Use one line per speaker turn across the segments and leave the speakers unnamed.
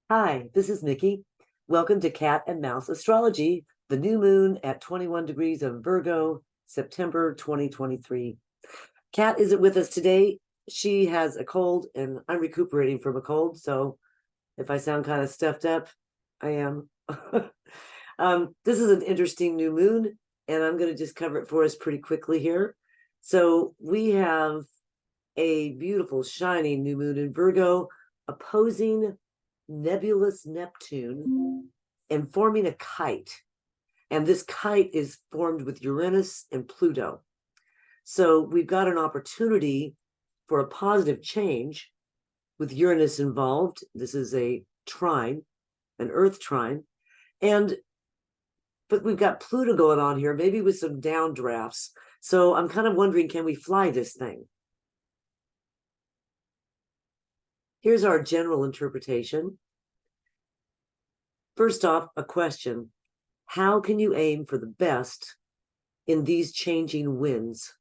Hi, this is Micki. Welcome to Cat and Mouse Astrology, the new moon at 21 degrees of Virgo, September 2023. Cat isn't with us today. She has a cold and I'm recuperating from a cold. So if I sound kind of stuffed up, I am. This is an interesting new moon, and I'm going to just cover it for us pretty quickly here. So we have a beautiful, shining new moon in Virgo opposing nebulous Neptune and forming a kite. And this kite is formed with Uranus and Pluto. So we've got an opportunity for a positive change with Uranus involved. This is a trine, an Earth trine. But we've got Pluto going on here, maybe with some downdrafts. So I'm kind of wondering, can we fly this thing? Here's our general interpretation. First off, a question. How can you aim for the best in these changing winds?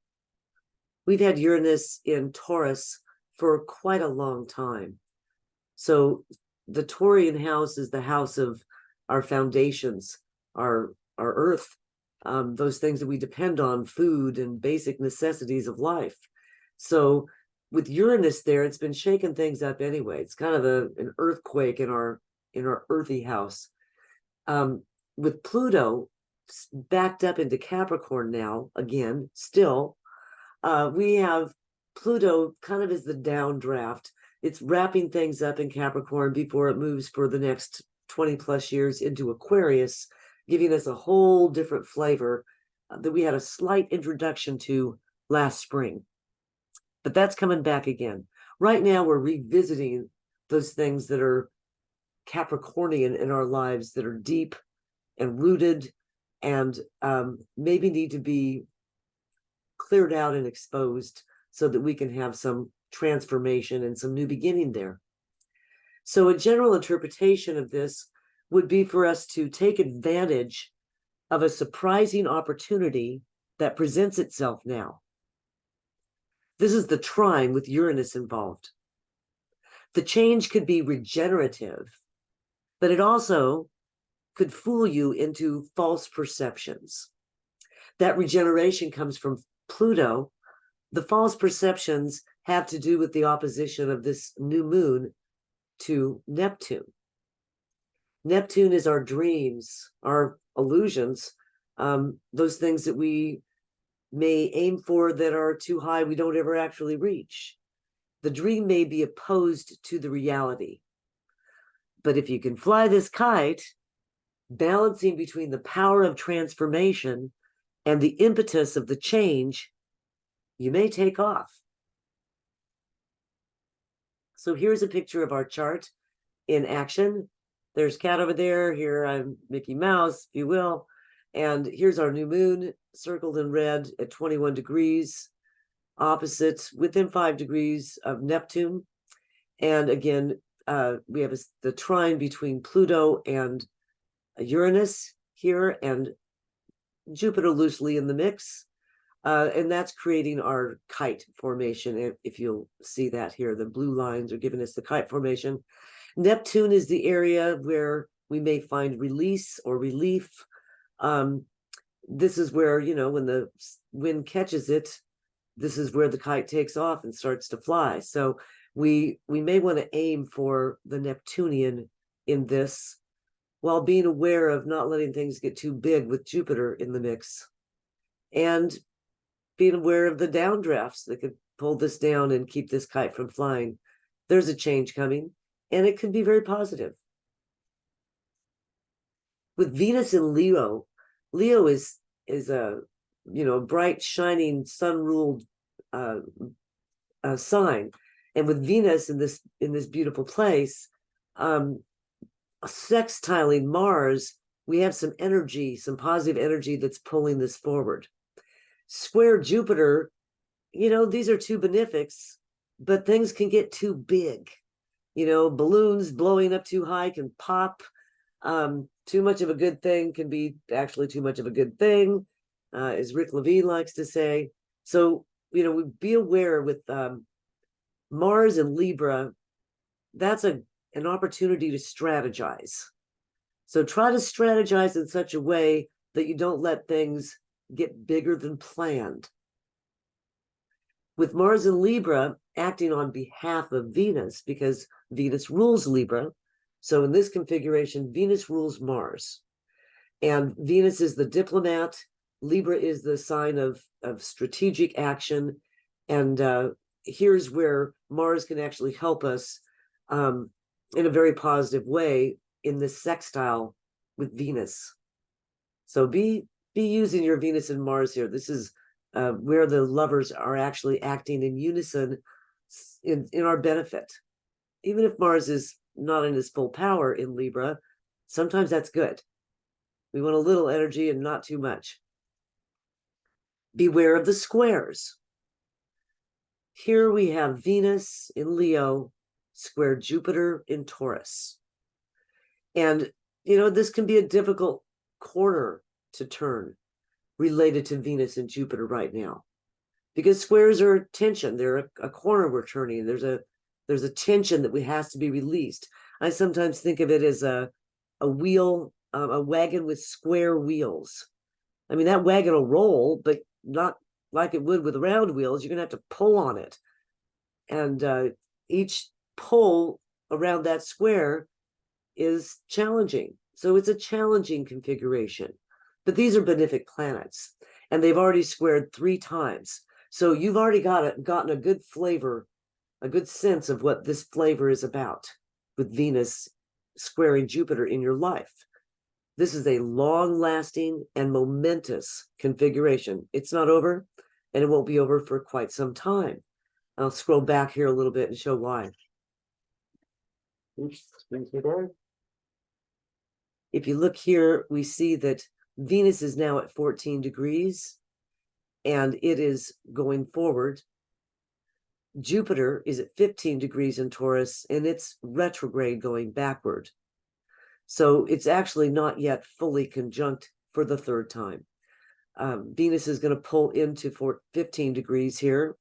We've had Uranus in Taurus for quite a long time. So the Taurian house is the house of our foundations, our earth, those things that we depend on, food and basic necessities of life. So with Uranus there, it's been shaking things up anyway. It's kind of an earthquake in our earthy house. With Pluto backed up into Capricorn now, again, still, we have Pluto kind of as the downdraft. It's wrapping things up in Capricorn before it moves for the next 20 plus years into Aquarius, giving us a whole different flavor that we had a slight introduction to last spring. But that's coming back again. Right now, we're revisiting those things that are Capricornian in our lives, that are deep and rooted and maybe need to be cleared out and exposed so that we can have some transformation and some new beginning there. So a general interpretation of this would be for us to take advantage of a surprising opportunity that presents itself now. This is the trine with Uranus involved. The change could be regenerative, but it also could fool you into false perceptions. That regeneration comes from Pluto. The false perceptions have to do with the opposition of this new moon to Neptune. Neptune is our dreams, our illusions, those things that we may aim for that are too high, we don't ever actually reach. The dream may be opposed to the reality. But if you can fly this kite, balancing between the power of transformation and the impetus of the change, you may take off. So here's a picture of our chart in action. There's Cat over there. Here I'm Mickey Mouse, if you will. And here's our new moon circled in red at 21 degrees, opposite within 5 degrees of Neptune. And again, we have the trine between Pluto and Uranus here, and Jupiter loosely in the mix. And that's creating our kite formation. If you'll see that here, the blue lines are giving us the kite formation. Neptune is the area where we may find release or relief. This is where, when the wind catches it, this is where the kite takes off and starts to fly. So we may want to aim for the Neptunian in this, while being aware of not letting things get too big with Jupiter in the mix, and being aware of the downdrafts that could pull this down and keep this kite from flying. There's a change coming, and it could be very positive. With Venus in Leo, Leo is a bright, shining, sun-ruled sign, and with Venus in this beautiful place, sextiling Mars, we have some energy, some positive energy that's pulling this forward. Square Jupiter, these are two benefics, but things can get too big. Balloons blowing up too high can pop. Too much of a good thing can be actually too much of a good thing, as Rick Levine likes to say. So, we be aware with Mars and Libra, that's a an opportunity to strategize. So try to strategize in such a way that you don't let things get bigger than planned. With Mars in Libra acting on behalf of Venus, because Venus rules Libra. So in this configuration, Venus rules Mars. And Venus is the diplomat. Libra is the sign of strategic action. And here's where Mars can actually help us in a very positive way in this sextile with Venus. So be using your Venus and Mars here. This is where the lovers are actually acting in unison in our benefit. Even if Mars is not in his full power in Libra, sometimes that's good. We want a little energy and not too much. Beware of the squares. Here we have Venus in Leo square Jupiter in Taurus. And, you know, this can be a difficult corner to turn related to Venus and Jupiter right now, because squares are tension. They're a corner we're turning. There's a tension that has to be released. I sometimes think of it as a wheel, a wagon with square wheels. I mean, that wagon will roll, but not like it would with round wheels. You're going to have to pull on it. And each pull around that square is challenging. So it's a challenging configuration. But these are benefic planets, and they've already squared 3 times. So you've already gotten a good flavor, a good sense of what this flavor is about with Venus squaring Jupiter in your life. This is a long-lasting and momentous configuration. It's not over, and it won't be over for quite some time. I'll scroll back here a little bit and show why. Oops, there. If you look here, we see that Venus is now at 14 degrees, and it is going forward. Jupiter is at 15 degrees in Taurus, and it's retrograde going backward. So it's actually not yet fully conjunct for the 3rd time. Venus is going to pull into 15 degrees here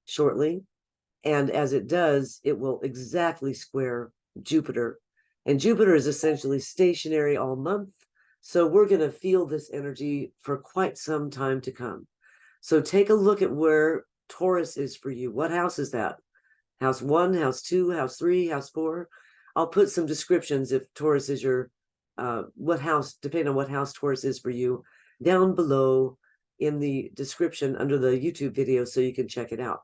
shortly. And as it does, it will exactly square Jupiter. And Jupiter is essentially stationary all month. So we're going to feel this energy for quite some time to come. So take a look at where Taurus is for you. What house is that? House 1, house 2, house 3, house 4. I'll put some descriptions if Taurus is your, what house, depending on what house Taurus is for you, down below in the description under the YouTube video so you can check it out.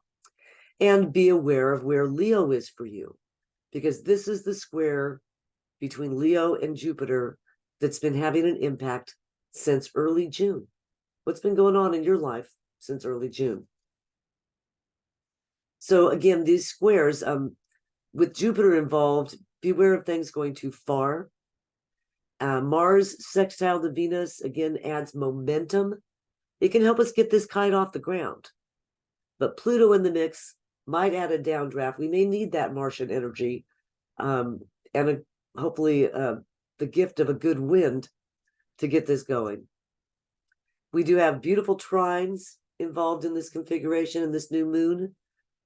And be aware of where Leo is for you, because this is the square between Leo and Jupiter that's been having an impact since early June. What's been going on in your life since early June? So again, these squares, with Jupiter involved, beware of things going too far. Mars sextile to Venus, again, adds momentum. It can help us get this kite off the ground. But Pluto in the mix might add a downdraft. We may need that Martian energy and hopefully the gift of a good wind to get this going. We do have beautiful trines involved in this configuration and this new moon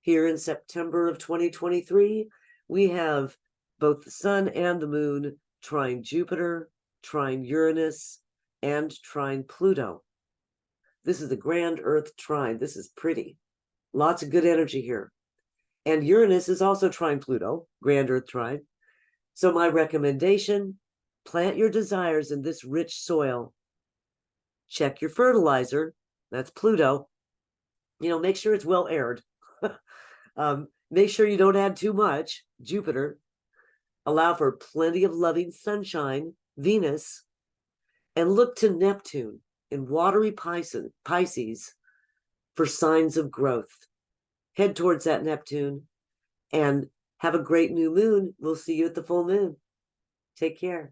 here in September of 2023. We have both the sun and the moon trine Jupiter, trine Uranus, and trine Pluto. This is the grand Earth trine. This is pretty. Lots of good energy here. And Uranus is also trine Pluto, grand Earth trine. So my recommendation, plant your desires in this rich soil. Check your fertilizer. That's Pluto. You know, make sure it's well aired. Make sure you don't add too much, Jupiter. Allow for plenty of loving sunshine, Venus. And look to Neptune in watery Pisces for signs of growth. Head towards that Neptune and have a great new moon. We'll see you at the full moon. Take care.